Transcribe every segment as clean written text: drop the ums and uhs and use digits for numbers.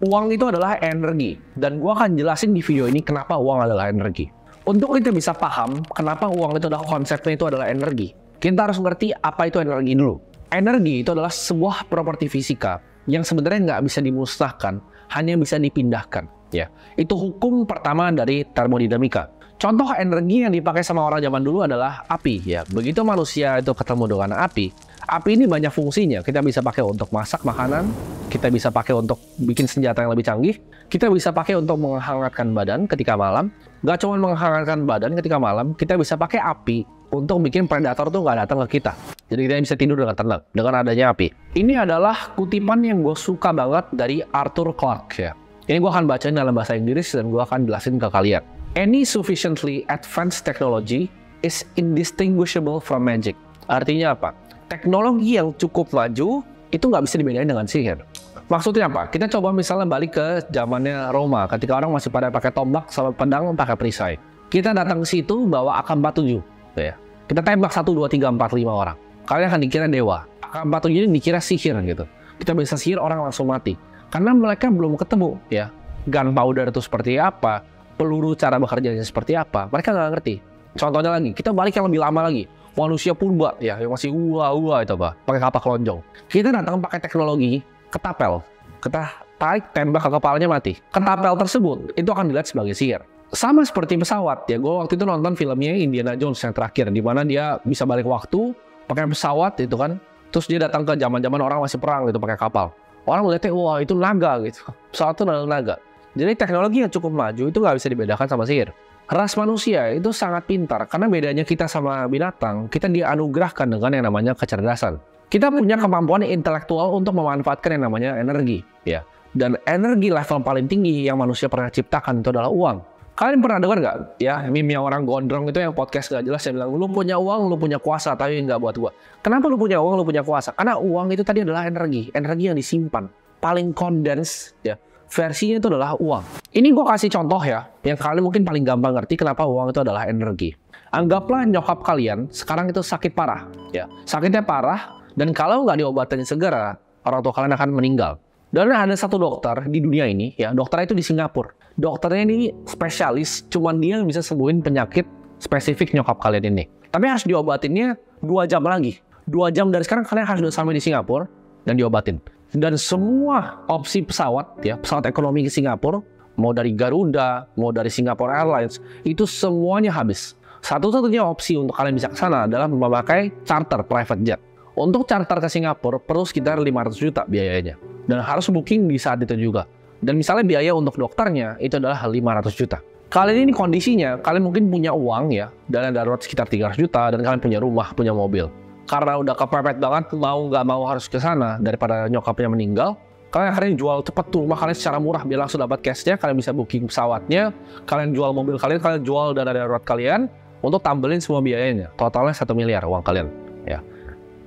Uang itu adalah energi, dan gue akan jelasin di video ini kenapa uang adalah energi. Untuk kita bisa paham kenapa uang itu adalah konsepnya itu adalah energi, kita harus ngerti apa itu energi dulu. Energi itu adalah sebuah properti fisika yang sebenarnya nggak bisa dimusnahkan, hanya bisa dipindahkan. Ya, itu hukum pertama dari termodinamika. Contoh energi yang dipakai sama orang zaman dulu adalah api. Ya, begitu manusia itu ketemu dengan api ini banyak fungsinya. Kita bisa pakai untuk masak makanan, kita bisa pakai untuk bikin senjata yang lebih canggih, kita bisa pakai untuk menghangatkan badan ketika malam. Gak cuma menghangatkan badan ketika malam, kita bisa pakai api untuk bikin predator tuh nggak datang ke kita. Jadi kita bisa tidur dengan tenang dengan adanya api. Ini adalah kutipan yang gue suka banget dari Arthur Clarke ya. Ini gue akan bacain dalam bahasa Inggris dan gue akan jelasin ke kalian. Any sufficiently advanced technology is indistinguishable from magic. Artinya apa? Teknologi yang cukup maju itu nggak bisa dibedain dengan sihir. Maksudnya apa? Kita coba misalnya balik ke zamannya Roma, ketika orang masih pada pakai tombak sama pedang pakai perisai. Kita datang ke situ bawa AK-47, ya. Kita tembak 1, 2, 3, 4, 5 orang. Kalian akan dikira dewa. AK-47 ini dikira sihir gitu. Kita bisa sihir orang langsung mati. Karena mereka belum ketemu, ya. Gunpowder itu seperti apa? Peluru cara bekerjanya seperti apa? Mereka nggak ngerti. Contohnya lagi, kita balik yang lebih lama lagi. Manusia purba ya, yang masih itu apa? Pakai kapak lonjong. Kita datang pakai teknologi ketapel. Kita tarik tembak ke kepalanya mati. Ketapel tersebut itu akan dilihat sebagai sihir. Sama seperti pesawat ya. Gue waktu itu nonton filmnya Indiana Jones yang terakhir, di mana dia bisa balik waktu pakai pesawat itu kan. Terus dia datang ke zaman-zaman orang masih perang gitu pakai kapal. Orang melihatnya wah itu naga gitu. Pesawat itu naga. Jadi teknologi yang cukup maju itu nggak bisa dibedakan sama sihir. Ras manusia itu sangat pintar, karena bedanya kita sama binatang, kita dianugerahkan dengan yang namanya kecerdasan. Kita punya kemampuan intelektual untuk memanfaatkan yang namanya energi, ya. Dan energi level paling tinggi yang manusia pernah ciptakan itu adalah uang. Kalian pernah dengar nggak? Ya, meme yang orang gondrong itu yang podcast nggak jelas, yang bilang, lu punya uang, lu punya kuasa, tapi nggak buat gua. Kenapa lu punya uang, lu punya kuasa? Karena uang itu tadi adalah energi yang disimpan, paling kondens, ya. Versinya itu adalah uang. Ini gue kasih contoh ya, yang kalian mungkin paling gampang ngerti kenapa uang itu adalah energi. Anggaplah nyokap kalian sekarang itu sakit parah, ya. Sakitnya parah, dan kalau nggak diobatin segera, orang tua kalian akan meninggal. Dan ada satu dokter di dunia ini, ya, dokternya itu di Singapura. Dokternya ini spesialis, cuman dia yang bisa sembuhin penyakit spesifik nyokap kalian ini. Tapi harus diobatinnya 2 jam lagi. 2 jam dari sekarang kalian harus sudah sampai di Singapura dan diobatin. Dan semua opsi pesawat, ya, pesawat ekonomi ke Singapura, mau dari Garuda, mau dari Singapore Airlines, itu semuanya habis. Satu-satunya opsi untuk kalian bisa ke sana adalah memakai charter private jet. Untuk charter ke Singapura perlu sekitar 500 juta biayanya. Dan harus booking di saat itu juga. Dan misalnya biaya untuk dokternya itu adalah 500 juta. Kalian ini kondisinya, kalian mungkin punya uang ya, dana darurat sekitar 300 juta, dan kalian punya rumah, punya mobil. Karena udah kepepet banget, mau nggak mau harus ke sana daripada nyokapnya meninggal, kalian akhirnya jual cepat tuh rumah kalian secara murah biar langsung dapat cashnya, kalian bisa booking pesawatnya, kalian jual mobil kalian jual dana darurat kalian untuk tampilin semua biayanya. Totalnya 1 miliar uang kalian. Ya,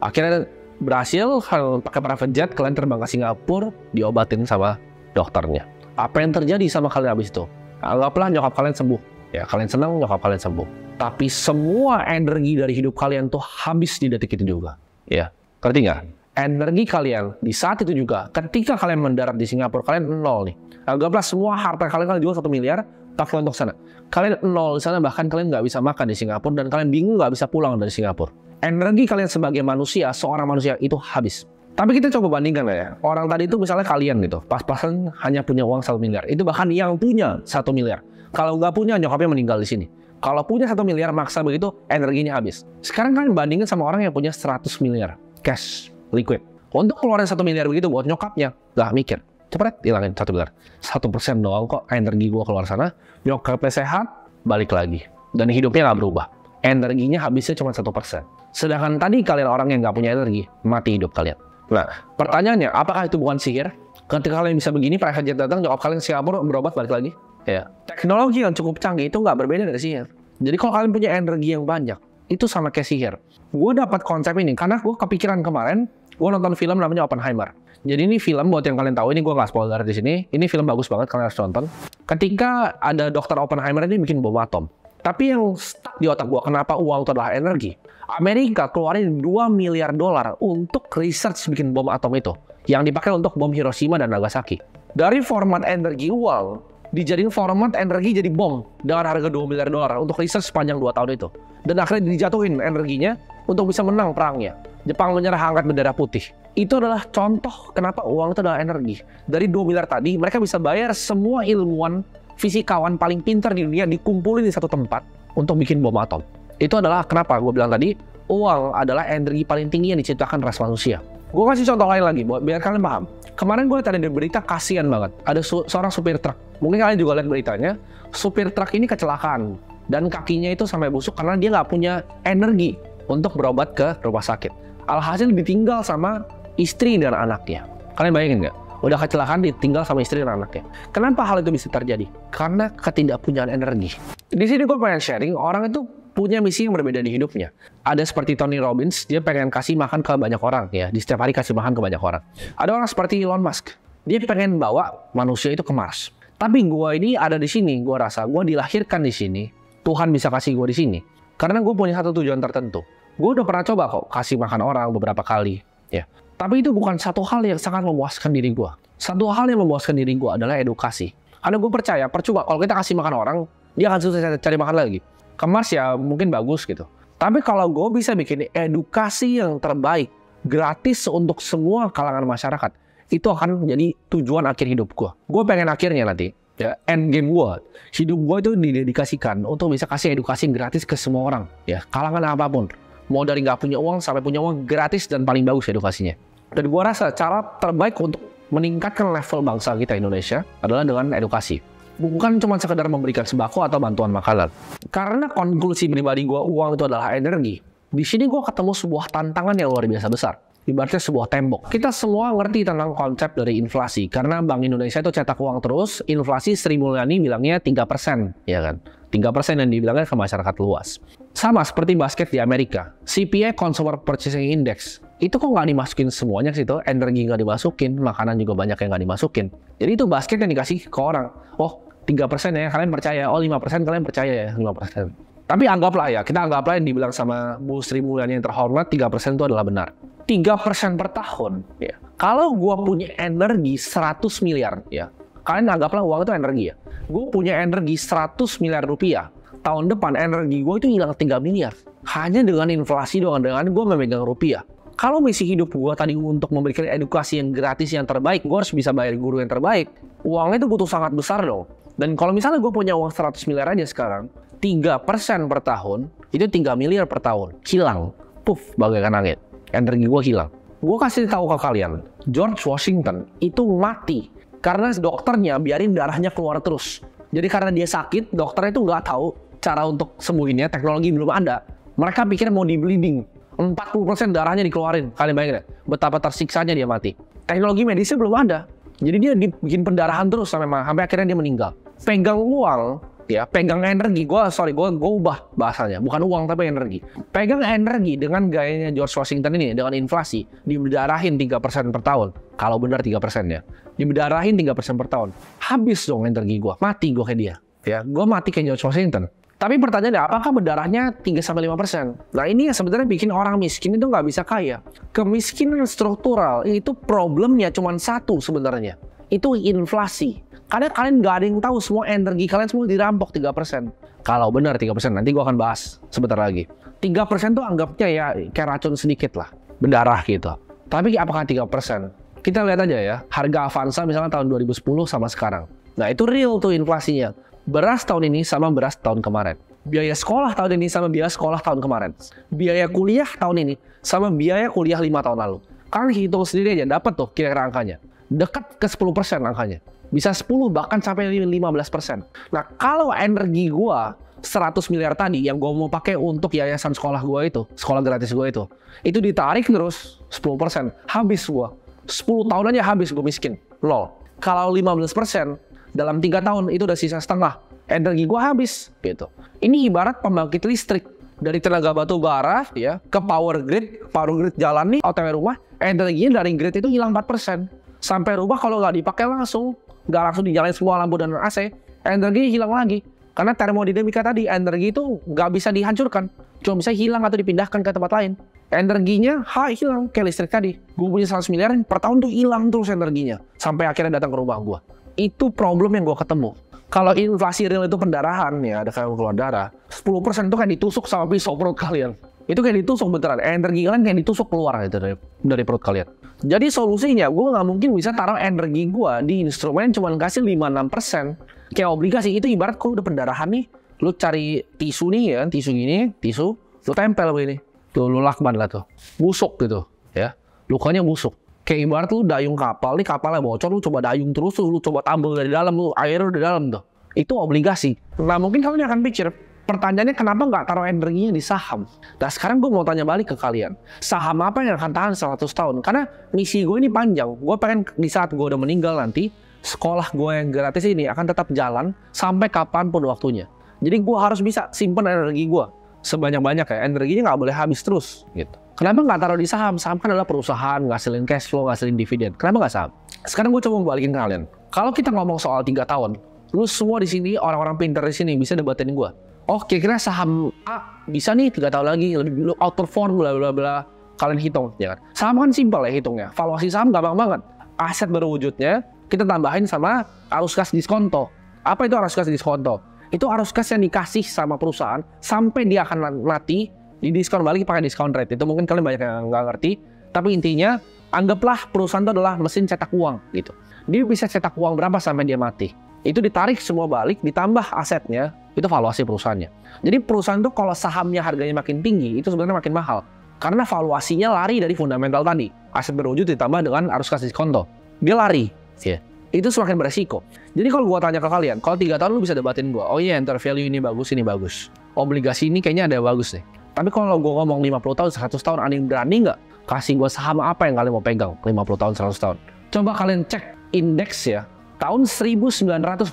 akhirnya berhasil, kalian pakai private jet, kalian terbang ke Singapura, diobatin sama dokternya. Apa yang terjadi sama kalian habis itu? Anggaplah nyokap kalian sembuh. Ya, kalian senang nyokap kalian sembuh. Tapi semua energi dari hidup kalian tuh habis di detik itu juga. Ya, ngerti nggak? Energi kalian di saat itu juga, ketika kalian mendarat di Singapura, kalian nol nih. Anggaplah semua harta kalian jual 1 miliar, pakai untuk sana. Kalian nol di sana, bahkan kalian nggak bisa makan di Singapura, dan kalian bingung nggak bisa pulang dari Singapura. Energi kalian sebagai manusia, seorang manusia itu habis. Tapi kita coba bandingkan ya, orang tadi itu misalnya kalian gitu, pas-pasan hanya punya uang 1 miliar. Itu bahkan yang punya 1 miliar. Kalau nggak punya, nyokapnya meninggal di sini. Kalau punya 1 miliar maksa begitu, energinya habis. Sekarang kalian bandingin sama orang yang punya 100 miliar cash, liquid. Untuk keluarin 1 miliar begitu buat nyokapnya, nggak mikir. Cepet hilangin 1 miliar. 1% doang kok energi gua keluar sana. Nyokapnya sehat, balik lagi. Dan hidupnya nggak berubah. Energinya habisnya cuma 1%. Sedangkan tadi kalian orang yang nggak punya energi, mati hidup kalian. Nah, pertanyaannya, apakah itu bukan sihir? Ketika kalian bisa begini, private jet datang, nyokap kalian Singapura berobat balik lagi. Ya, teknologi yang cukup canggih itu nggak berbeda dari sihir. Jadi kalau kalian punya energi yang banyak, itu sama kayak sihir. Gue dapat konsep ini karena gue kepikiran kemarin, gue nonton film namanya Oppenheimer. Jadi ini film, buat yang kalian tahu, ini gue nggak spoiler di sini. Ini film bagus banget, kalian harus nonton. Ketika ada dokter Oppenheimer ini bikin bom atom. Tapi yang stuck di otak gue, kenapa uang itu adalah energi? Amerika keluarin $2 miliar untuk research bikin bom atom itu, yang dipakai untuk bom Hiroshima dan Nagasaki. Dari format energi uang, dijadiin format energi jadi bom dengan harga $2 miliar untuk research sepanjang 2 tahun itu. Dan akhirnya dijatuhin energinya untuk bisa menang perangnya. Jepang menyerah angkat bendera putih. Itu adalah contoh kenapa uang itu adalah energi. Dari 2 miliar tadi, mereka bisa bayar semua ilmuwan, fisikawan paling pintar di dunia dikumpulin di satu tempat untuk bikin bom atom. Itu adalah kenapa gue bilang tadi, uang adalah energi paling tinggi yang diciptakan ras manusia. Gue kasih contoh lain lagi, biar kalian paham. Kemarin gue tadi ada berita, kasihan banget. Ada seorang supir truk. Mungkin kalian juga lihat beritanya. Supir truk ini kecelakaan. Dan kakinya itu sampai busuk karena dia nggak punya energi untuk berobat ke rumah sakit. Alhasil ditinggal sama istri dan anaknya. Kalian bayangin nggak? Udah kecelakaan ditinggal sama istri dan anaknya. Kenapa hal itu bisa terjadi? Karena ketidakpunyaan energi. Di sini gue pengen sharing, orang itu punya misi yang berbeda di hidupnya. Ada seperti Tony Robbins, dia pengen kasih makan ke banyak orang ya, di setiap hari kasih makan ke banyak orang. Ada orang seperti Elon Musk, dia pengen bawa manusia itu ke Mars. Tapi gue ini ada di sini, gue rasa gue dilahirkan di sini, Tuhan bisa kasih gue di sini. Karena gue punya satu tujuan tertentu. Gue udah pernah coba kok kasih makan orang beberapa kali, ya. Tapi itu bukan satu hal yang sangat memuaskan diri gue. Satu hal yang memuaskan diri gue adalah edukasi. Karena gue percaya, percuma kalau kita kasih makan orang, dia akan susah cari makan lagi. Ke Mars ya mungkin bagus gitu. Tapi kalau gue bisa bikin edukasi yang terbaik, gratis untuk semua kalangan masyarakat, itu akan menjadi tujuan akhir hidup gue. Gue pengen akhirnya nanti, ya, end game gue, hidup gue itu didedikasikan untuk bisa kasih edukasi gratis ke semua orang, ya, kalangan apapun. Mau dari nggak punya uang sampai punya uang, gratis dan paling bagus edukasinya. Dan gue rasa cara terbaik untuk meningkatkan level bangsa kita Indonesia adalah dengan edukasi. Bukan cuma sekedar memberikan sembako atau bantuan makanan. Karena konklusi pribadi gue, uang itu adalah energi. Di sini gue ketemu sebuah tantangan yang luar biasa besar. Ibaratnya sebuah tembok. Kita semua ngerti tentang konsep dari inflasi. Karena Bank Indonesia itu cetak uang terus, inflasi Sri Mulyani bilangnya 3%. Ya kan? 3% yang dibilangnya ke masyarakat luas. Sama seperti basket di Amerika. CPI, Consumer Purchasing Index. Itu kok nggak dimasukin semuanya sih tuh? Energi nggak dimasukin, makanan juga banyak yang nggak dimasukin. Jadi itu basket yang dikasih ke orang. Oh, 3% ya, kalian percaya. Oh, 5% kalian percaya ya, 5%. Tapi anggaplah ya, kita anggaplah yang dibilang sama Bu Sri Mulyani yang terhormat, 3% itu adalah benar. 3% per tahun, ya. Kalau gua punya energi 100 miliar, ya. Kalian anggaplah uang itu energi ya. Gue punya energi 100 miliar rupiah. Tahun depan energi gue itu hilang 3 miliar. Hanya dengan inflasi doang, dengan gue memegang rupiah. Kalau misi hidup gue tadi untuk memberikan edukasi yang gratis yang terbaik, gue harus bisa bayar guru yang terbaik. Uangnya itu butuh sangat besar dong. Dan kalau misalnya gue punya uang 100 miliar aja sekarang, 3% per tahun, itu 3 miliar per tahun. Hilang. Puff, bagaikan angin. Energi gue hilang. Gue kasih tahu ke kalian, George Washington itu mati karena dokternya biarin darahnya keluar terus. Jadi karena dia sakit, dokternya itu nggak tahu cara untuk sembuhinnya, teknologi belum ada. Mereka pikir mau di bleeding, 40% darahnya dikeluarin. Kalian bayangin ya, betapa tersiksanya dia mati. Teknologi medisnya belum ada. Jadi dia dibikin pendarahan terus sampai akhirnya dia meninggal. Pegang uang, ya, pegang energi. Gue ubah bahasanya, bukan uang tapi energi. Pegang energi dengan gayanya George Washington ini, dengan inflasi, dibedarahin 3% per tahun. Kalau benar 3% ya. Dibedarahin 3% per tahun. Habis dong energi gue, mati gue kayak dia. Ya, gue mati kayak George Washington. Tapi pertanyaannya, apakah bedarahnya 3-5%? Nah ini yang sebenarnya bikin orang miskin itu nggak bisa kaya. Kemiskinan struktural itu problemnya cuma satu sebenarnya. Itu inflasi. Karena kalian nggak ada yang tahu, semua energi kalian semua dirampok 3%. Kalau benar 3%, nanti gue akan bahas sebentar lagi. 3% tuh anggapnya ya kayak racun sedikit lah, berdarah gitu. Tapi apakah 3%? Kita lihat aja ya, harga Avanza misalnya tahun 2010 sama sekarang. Nah itu real tuh inflasinya. Beras tahun ini sama beras tahun kemarin. Biaya sekolah tahun ini sama biaya sekolah tahun kemarin. Biaya kuliah tahun ini sama biaya kuliah 5 tahun lalu. Kalian hitung sendiri aja, dapat tuh kira-kira angkanya. Dekat ke 10% angkanya. Bisa 10 bahkan sampai 15%. Nah kalau energi gua 100 miliar tadi yang gua mau pakai untuk yayasan sekolah gua itu, sekolah gratis gua itu ditarik terus 10%. Habis gua. 10 tahun aja habis gua miskin. Lol. Kalau 15%, dalam 3 tahun itu udah sisa setengah. Energi gua habis gitu. Ini ibarat pembangkit listrik dari tenaga batu bara ya ke power grid jalan nih OTW rumah, energinya dari grid itu hilang 4%. Sampai rumah kalau nggak dipakai nggak langsung dinyalain semua lampu dan AC, energinya hilang lagi. Karena termodinamika tadi, energi itu nggak bisa dihancurkan, cuma bisa hilang atau dipindahkan ke tempat lain. Energinya hilang kayak listrik tadi. Gue punya 100 miliar per tahun tuh hilang terus energinya. Sampai akhirnya datang ke rumah gue. Itu problem yang gue ketemu. Kalau inflasi real itu pendarahan ya, ada kayak keluar darah. 10% itu kayak ditusuk sama pisau perut kalian. Itu kayak ditusuk beneran. Energi kalian kayak ditusuk keluar gitu dari perut kalian. Jadi solusinya gue nggak mungkin bisa taruh energi gue di instrumen cuma kasih 5-6%. Kayak obligasi itu ibarat kalau udah pendarahan nih. Lu cari tisu nih ya, tisu gini, tisu. Lu tempel begini. Tuh lu lakban lah tuh. Busuk gitu ya. Lukanya busuk. Kayak ibarat lu dayung kapal, nih kapalnya bocor, lu coba dayung terus tuh, lu coba tambal dari dalam, lu air udah dalam tuh. Itu obligasi. Nah mungkin kalian akan pikir, pertanyaannya kenapa nggak taruh energinya di saham? Nah sekarang gue mau tanya balik ke kalian. Saham apa yang akan tahan 100 tahun? Karena misi gue ini panjang. Gue pengen di saat gue udah meninggal nanti, sekolah gue yang gratis ini akan tetap jalan sampai kapanpun waktunya. Jadi gue harus bisa simpen energi gue sebanyak-banyak ya. Energinya nggak boleh habis terus gitu. Kenapa nggak taruh di saham? Saham kan adalah perusahaan, ngasilin cash flow, ngasilin dividen. Kenapa nggak saham? Sekarang gue coba mau balikin ke kalian. Kalau kita ngomong soal 3 tahun, lu semua di sini, orang-orang pintar di sini bisa debatin gue. Oh, kira-kira saham A bisa nih 3 tahun lagi, lebih outperform, bla bla bla. Kalian hitung, ya kan? Saham kan simpel ya hitungnya. Valuasi saham gampang banget. Aset berwujudnya, kita tambahin sama arus kas diskonto. Apa itu arus kas diskonto? Itu arus kas yang dikasih sama perusahaan sampai dia akan mati, di diskon balik pakai discount rate. Itu mungkin kalian banyak yang nggak ngerti. Tapi intinya, anggaplah perusahaan itu adalah mesin cetak uang gitu. Dia bisa cetak uang berapa sampai dia mati. Itu ditarik semua balik, ditambah asetnya, itu valuasi perusahaannya. Jadi perusahaan itu kalau sahamnya harganya makin tinggi, itu sebenarnya makin mahal. Karena valuasinya lari dari fundamental tadi. Aset berwujud ditambah dengan arus kas diskonto. Dia lari. Ya. Itu semakin beresiko. Jadi kalau gue tanya ke kalian, kalau 3 tahun lu bisa debatin gue, oh iya enter value ini bagus. Obligasi ini kayaknya ada yang bagus nih. Tapi kalau gue ngomong 50 tahun, 100 tahun, ada yang berani nggak kasih gue saham apa yang kalian mau pegang 50 tahun, 100 tahun? Coba kalian cek indeks ya, tahun 1923,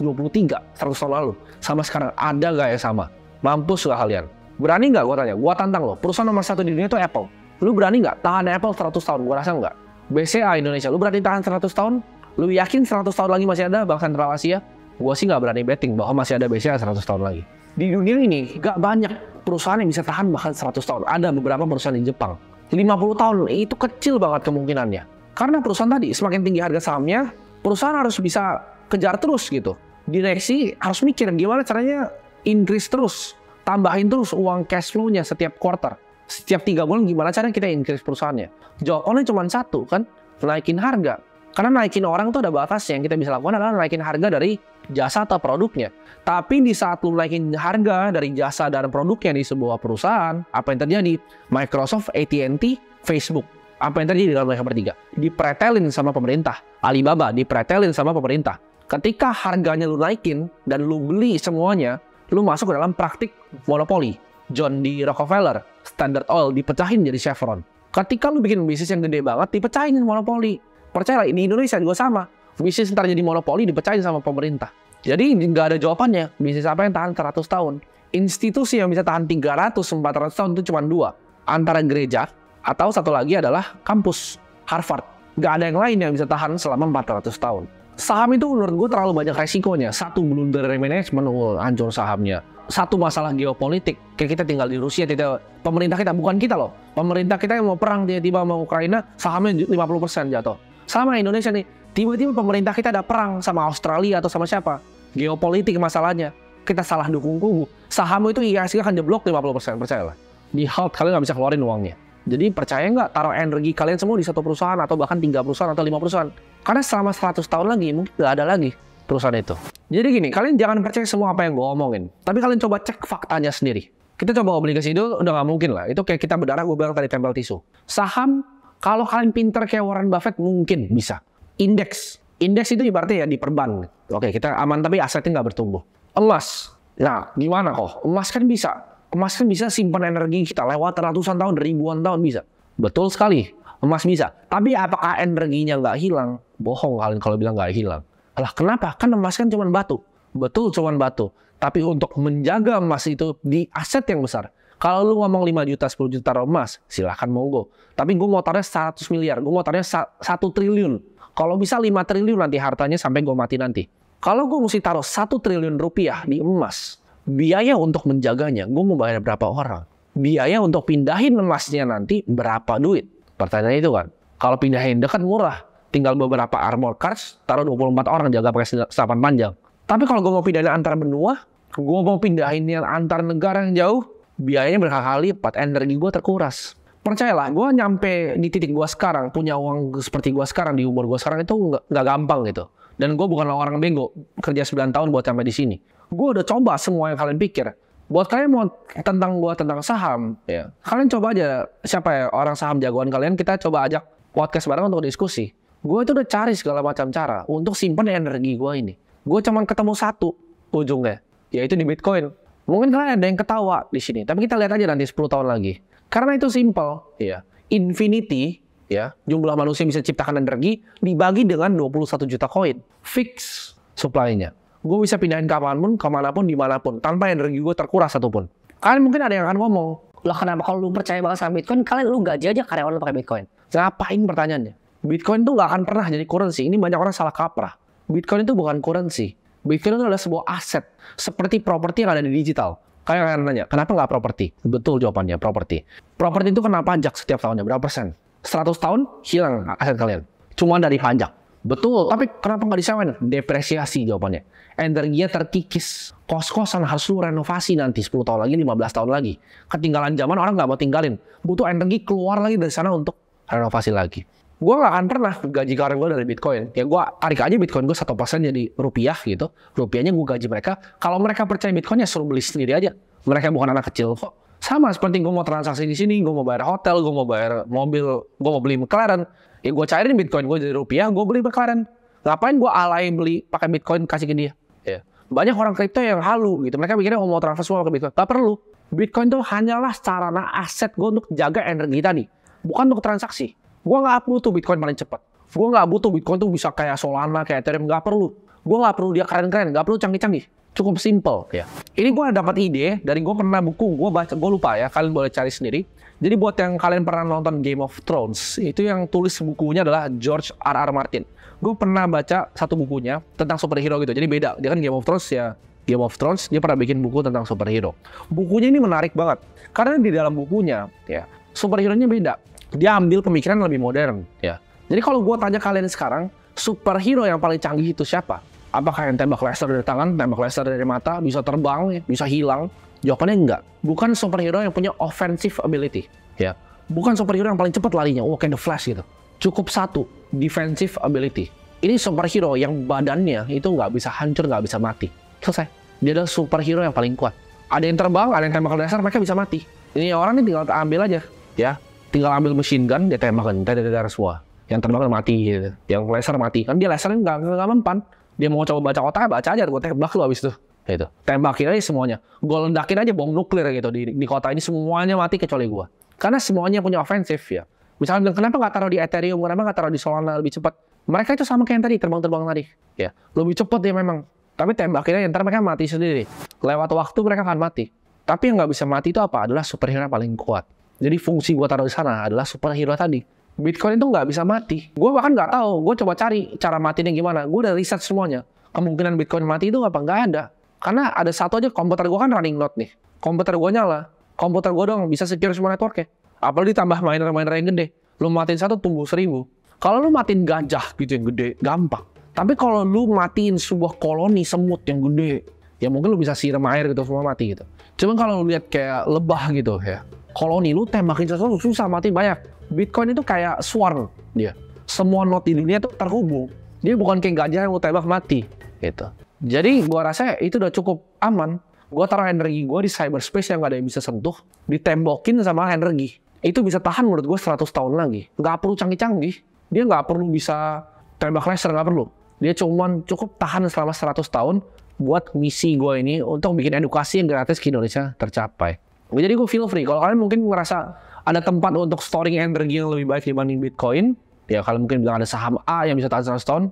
100 tahun lalu, sama sekarang ada nggak yang sama? Mampus nggak kalian? Berani nggak gue tanya? Gue tantang lo, perusahaan nomor 1 di dunia itu Apple. Lu berani nggak tahan Apple 100 tahun? Gue rasa nggak. BCA Indonesia, lu berani tahan 100 tahun? Lu yakin 100 tahun lagi masih ada Bank Sentral Asia? Gue sih nggak berani betting bahwa masih ada BCA 100 tahun lagi. Di dunia ini nggak banyak perusahaan yang bisa tahan bahkan 100 tahun. Ada beberapa perusahaan di Jepang. 50 tahun itu kecil banget kemungkinannya. Karena perusahaan tadi semakin tinggi harga sahamnya, perusahaan harus bisa kejar terus gitu. Direksi harus mikir gimana caranya increase terus. Tambahin terus uang cash flow-nya setiap quarter. Setiap 3 bulan gimana caranya kita increase perusahaannya. Jawabannya cuma satu kan, naikin harga. Karena naikin orang itu ada batasnya. Yang kita bisa lakukan adalah naikin harga dari jasa atau produknya. Tapi di saat lu naikin harga dari jasa dan produknya di sebuah perusahaan, apa yang terjadi? Microsoft, AT&T, Facebook. Apa yang terjadi dalam mereka bertiga? Dipretelin sama pemerintah. Alibaba dipretelin sama pemerintah. Ketika harganya lu naikin dan lu beli semuanya, lu masuk ke dalam praktik monopoli. John D. Rockefeller, Standard Oil dipecahin jadi Chevron. Ketika lu bikin bisnis yang gede banget, dipecahin monopoli. Percayalah, di Indonesia juga sama. Bisnis ntar jadi monopoli dipecahin sama pemerintah. Jadi nggak ada jawabannya. Bisnis apa yang tahan 100 tahun? Institusi yang bisa tahan 300-400 tahun itu cuma 2. Antara gereja atau satu lagi adalah kampus Harvard. Nggak ada yang lain yang bisa tahan selama 400 tahun. Saham itu menurut gue terlalu banyak resikonya. Satu, blunder dari manajemen, hancur sahamnya. Satu, masalah geopolitik. Kayak kita tinggal di Rusia, pemerintah kita, bukan kita loh. Pemerintah kita yang mau perang tiba-tiba sama Ukraina, sahamnya 50% jatuh. Sama Indonesia nih, tiba-tiba pemerintah kita ada perang sama Australia atau sama siapa. Geopolitik masalahnya. Kita salah dukung kubu. Saham itu IHSG akan jeblok 50%, percayalah. Di halt kalian nggak bisa keluarin uangnya. Jadi percaya nggak taruh energi kalian semua di satu perusahaan atau bahkan 3 perusahaan atau 5 perusahaan. Karena selama 100 tahun lagi mungkin nggak ada lagi perusahaan itu. Jadi gini, kalian jangan percaya semua apa yang gue omongin. Tapi kalian coba cek faktanya sendiri. Kita coba obligasi itu udah nggak mungkin lah. Itu kayak kita berdarah, gue bilang tadi tempel tisu. Saham, kalau kalian pinter kayak Warren Buffett mungkin bisa. Indeks itu ibaratnya ya di perban. Oke, kita aman tapi asetnya nggak bertumbuh. Emas, nah gimana kok? Emas kan bisa simpan energi kita lewat ratusan tahun, ribuan tahun bisa. Betul sekali, emas bisa. Tapi apakah energinya nggak hilang? Bohong kalian kalau bilang nggak hilang. Lah kenapa? Kan emas kan cuma batu. Betul cuma batu. Tapi untuk menjaga emas itu di aset yang besar. Kalau lu ngomong 5 juta, 10 juta emas, silahkan monggo. Tapi gue mau taruhnya 100 miliar, gue mau taruhnya 1 triliun. Kalau bisa 5 triliun nanti hartanya sampai gue mati nanti. Kalau gue mesti taruh 1 triliun rupiah di emas, biaya untuk menjaganya, gue mau bayar berapa orang? biaya untuk pindahin emasnya nanti berapa duit? Pertanyaan itu kan. Kalau pindahin dekat murah, tinggal beberapa armor cards, taruh 24 orang jaga pakai senapan panjang. Tapi kalau gue mau pindahin antar benua, gue mau pindahin yang antar negara yang jauh, biayanya berkali-kali lipat, energi gue terkuras. Percayalah, gue nyampe di titik gue sekarang, punya uang seperti gue sekarang, di umur gue sekarang itu nggak gampang gitu. Dan gue bukan orang bego, kerja 9 tahun buat sampai di sini. Gue udah coba semua yang kalian pikir. Buat kalian mau tentang saham, ya, kalian coba aja siapa ya orang saham jagoan kalian, kita coba ajak podcast bareng untuk diskusi. Gue itu udah cari segala macam cara untuk simpan energi gue ini. Gue cuman ketemu satu ujungnya, yaitu di Bitcoin. Mungkin kalian ada yang ketawa di sini, tapi kita lihat aja nanti 10 tahun lagi. Karena itu simple, ya. Infinity, ya, jumlah manusia yang bisa ciptakan energi dibagi dengan 21 juta koin. Fix supply-nya. Gue bisa pindahin kapanpun, kemanapun, dimanapun, tanpa energi gue terkuras satupun. Kalian mungkin ada yang akan ngomong, Lah kenapa kalau lu percaya banget sama Bitcoin, kalian lu gaji aja karyawan lu pakai Bitcoin? ngapain pertanyaannya? Bitcoin tuh nggak akan pernah jadi currency. Ini banyak orang salah kaprah. Bitcoin itu bukan currency. Bitcoin itu adalah sebuah aset, seperti properti yang ada di digital. Kayak kalian nanya, kenapa nggak properti? Betul jawabannya, properti. Properti itu kena pajak setiap tahunnya, berapa persen? 100 tahun, hilang aset kalian. Cuma dari pajak. Betul, tapi kenapa nggak disewain? Depresiasi jawabannya. Energinya terkikis. Kos-kosan harus lu renovasi nanti 10 tahun lagi, 15 tahun lagi. Ketinggalan zaman, orang nggak mau tinggalin. Butuh energi keluar lagi dari sana untuk renovasi lagi. Gue nggak akan pernah gaji karyawan gue dari Bitcoin. Ya gue tarik aja Bitcoin gue 1% jadi rupiah gitu. Rupiahnya gue gaji mereka. Kalau mereka percaya Bitcoin ya suruh beli sendiri aja. Mereka bukan anak kecil kok. Sama seperti gue mau transaksi di sini, gue mau bayar hotel, gue mau bayar mobil, gue mau beli McLaren. Ya gue cairin Bitcoin gue jadi rupiah, gue beli McLaren. Ngapain gue alay beli pakai Bitcoin kasih ke dia? Ya. Banyak orang kripto yang halu gitu. Mereka mikirnya mau transfer semua ke Bitcoin. Gak perlu. Bitcoin itu hanyalah sarana aset gue untuk jaga energi tadi. Bukan untuk transaksi. Gue nggak butuh Bitcoin paling cepat. Gue nggak butuh Bitcoin tuh bisa kayak Solana, kayak Ethereum. Nggak perlu. Gue nggak perlu dia keren-keren. Nggak perlu canggih-canggih. Cukup simple. Ya. Ini gue dapat ide dari gue pernah buku. Gue baca. Gue lupa ya. Kalian boleh cari sendiri. Jadi buat yang kalian pernah nonton Game of Thrones, itu yang tulis bukunya adalah George R.R. Martin. Gue pernah baca satu bukunya tentang superhero gitu. Jadi beda. Dia kan Game of Thrones ya. Game of Thrones, dia pernah bikin buku tentang superhero. Bukunya ini menarik banget. Karena di dalam bukunya, ya, superhero-nya beda. Dia ambil pemikiran lebih modern, ya. Jadi kalau gue tanya kalian sekarang, superhero yang paling canggih itu siapa? Apakah yang tembak laser dari tangan, tembak laser dari mata, bisa terbang, ya, bisa hilang? Jawabannya enggak. Bukan superhero yang punya offensive ability, ya. Bukan superhero yang paling cepat larinya, kayak The Flash gitu. Cukup satu, defensive ability. Ini superhero yang badannya itu nggak bisa hancur, nggak bisa mati. Selesai. Dia adalah superhero yang paling kuat. Ada yang terbang, ada yang tembak laser, mereka bisa mati. Ini orang ini tinggal ambil aja, ya. Tinggal ambil machine gun, dia tembakin, semua. Yang terbang mati, gitu. Yang laser mati. Kan dia lasernya nggak mempan. Dia mau coba baca otak, baca aja, gue tembak lu abis itu. Gitu. Tembakin aja semuanya. Gue ledakin aja bom nuklir gitu di kota ini, semuanya mati kecuali gue. Karena semuanya punya ofensif ya. Misalnya bilang, kenapa nggak taruh di Ethereum, kenapa nggak taruh di Solana lebih cepat? Mereka itu sama kayak yang tadi, terbang-terbang tadi. Ya, lebih cepat ya memang. Tapi tembakin aja, ntar mereka mati sendiri. Lewat waktu mereka akan mati. Tapi yang nggak bisa mati itu apa? Adalah superhero yang paling kuat. Jadi fungsi gue taruh di sana adalah superhero tadi. Bitcoin itu nggak bisa mati. Gue bahkan nggak tahu. Gue coba cari cara matinya gimana. Gue udah riset semuanya. Kemungkinan Bitcoin mati itu apa? Nggak ada. Karena ada satu aja, komputer gue kan running node nih. Komputer gue nyala. Komputer gue dong bisa secure semua networknya. Apalagi ditambah miner-miner yang gede. Lu matiin satu tumbuh 1000. Kalau lu matiin gajah gitu yang gede, gampang. Tapi kalau lu matiin sebuah koloni semut yang gede, ya mungkin lu bisa siram air gitu semua mati gitu. Cuman kalau lu lihat kayak lebah gitu ya, koloni lu tembakin sesuatu susah mati banyak. Bitcoin itu kayak swarm dia. Semua node di dunia tuh terhubung. Dia bukan kayak gajah yang lu tembak mati gitu. Jadi gua rasa itu udah cukup aman. Gua taruh energi gua di cyberspace yang gak ada yang bisa sentuh, ditembokin sama energi. Itu bisa tahan menurut gue 100 tahun lagi. Nggak perlu canggih-canggih. Dia nggak perlu bisa tembak laser, nggak perlu. Dia cuman cukup tahan selama 100 tahun buat misi gue ini untuk bikin edukasi yang gratis ke Indonesia tercapai. Jadi gue feel free. Kalau kalian mungkin ngerasa ada tempat untuk storing energi yang lebih baik dibanding Bitcoin, ya kalian mungkin bilang ada saham A yang bisa tahan 100 tahun,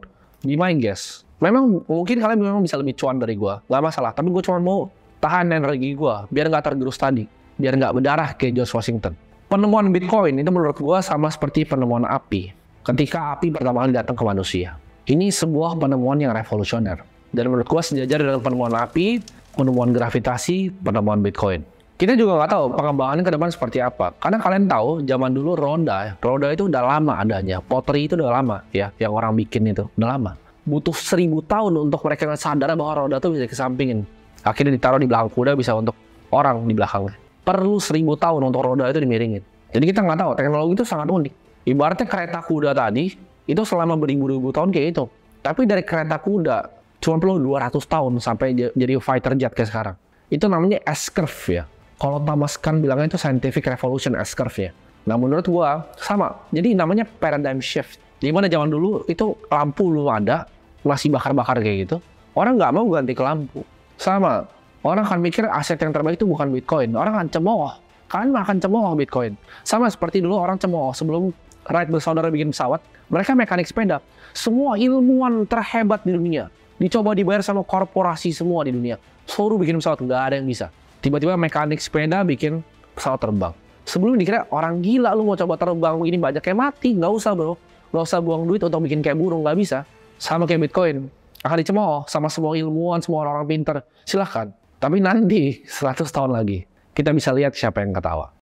be my guess. Memang mungkin kalian memang bisa lebih cuan dari gue. Nggak masalah. Tapi gue cuma mau tahan energi gue biar nggak tergerus tadi. Biar nggak berdarah kayak George Washington. Penemuan Bitcoin itu menurut gue sama seperti penemuan api. Ketika api pertama kali datang ke manusia. Ini sebuah penemuan yang revolusioner. Dan menurut gue sejajar dengan penemuan api, penemuan gravitasi, penemuan Bitcoin. Kita juga nggak tahu pengembangannya ke depan seperti apa. Karena kalian tahu, zaman dulu roda itu udah lama adanya. Pottery itu udah lama ya, yang orang bikin itu udah lama. Butuh 1000 tahun untuk mereka sadar bahwa roda itu bisa dikesampingin. Akhirnya ditaruh di belakang kuda bisa untuk orang di belakangnya. Perlu 1000 tahun untuk roda itu dimiringin. Jadi kita nggak tahu, teknologi itu sangat unik. Ibaratnya kereta kuda tadi, itu selama beribu-ribu tahun kayak itu. Tapi dari kereta kuda, cuma perlu 200 tahun sampai jadi fighter jet kayak sekarang. Itu namanya S-curve ya. Kalau Thomas Kuhn bilangnya itu scientific revolution S-curve ya. Nah menurut gua sama. Jadi namanya paradigm shift. Dimana zaman dulu itu lampu belum ada, masih bakar-bakar kayak gitu. Orang nggak mau ganti ke lampu. Sama. Orang akan mikir aset yang terbaik itu bukan Bitcoin. Orang akan cemooh. Kalian makan cemooh Bitcoin. Sama seperti dulu orang cemooh sebelum Wright bersaudara bikin pesawat. Mereka mekanik sepeda. Semua ilmuwan terhebat di dunia dicoba dibayar sama korporasi semua di dunia. Suruh bikin pesawat, nggak ada yang bisa. Tiba-tiba mekanik sepeda bikin pesawat terbang. Sebelum dikira orang gila lu mau coba terbang begini banyak kayak mati. Nggak usah bro. Nggak usah buang duit untuk bikin kayak burung. Nggak bisa. Sama kayak Bitcoin. Akan dicemooh sama semua ilmuwan, semua orang pinter. Silahkan. Tapi nanti 100 tahun lagi kita bisa lihat siapa yang ketawa.